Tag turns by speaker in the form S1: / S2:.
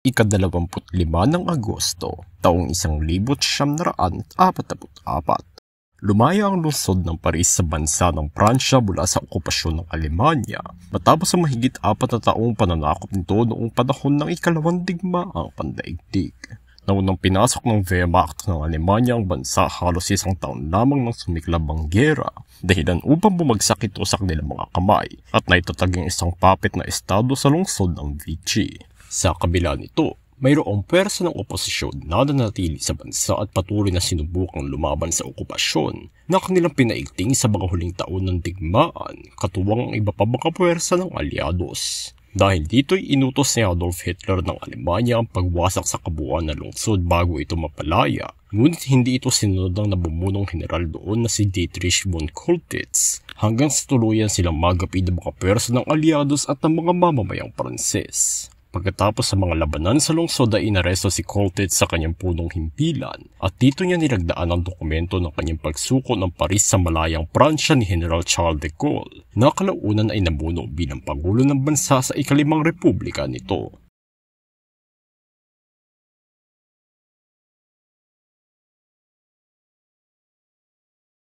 S1: ika-25 ng Agosto, taong 1944. Lumaya ang lungsod ng Paris sa bansa ng Pransya mula sa okupasyon ng Alemanya matapos ang mahigit 4 na taong pananakop nito noong panahon ng ikalawang digmaang pandaigdig. Naunang pinasok ng Wehrmacht ng Alemanya ang bansa halos 1 taon lamang nang sumiklab ang giyera, dahilan upang bumagsak ito sa kanilang mga kamay at naitatag ang isang puppet na estado sa lungsod ng Vichy. Sa kabila nito, mayroong pwersa ng oposisyon na nanatili sa bansa at patuloy na sinubukang lumaban sa okupasyon na kanilang pinaigting sa mga huling taon ng digmaan, katuwang ang iba pa mga pwersa ng alyados. Dahil dito'y inutos ni Adolf Hitler ng Alemanya ang pagwasak sa kabuuan na lungsod bago ito mapalaya, ngunit hindi ito sinunod ng nabumunong general doon na si Dietrich von Colditz hanggang sa tuluyan silang magapid ng mga pwersa ng alyados at ng mga mamamayang Pranses. Pagkatapos sa mga labanan sa lungsod ay inaresto si Colditz sa kanyang punong himpilan at dito niya nilagdaan ang dokumento ng kanyang pagsuko ng Paris sa malayang Pransya ni General Charles de Gaulle na kalaunan ay namuno bilang pangulo ng bansa sa ika-5 republika nito.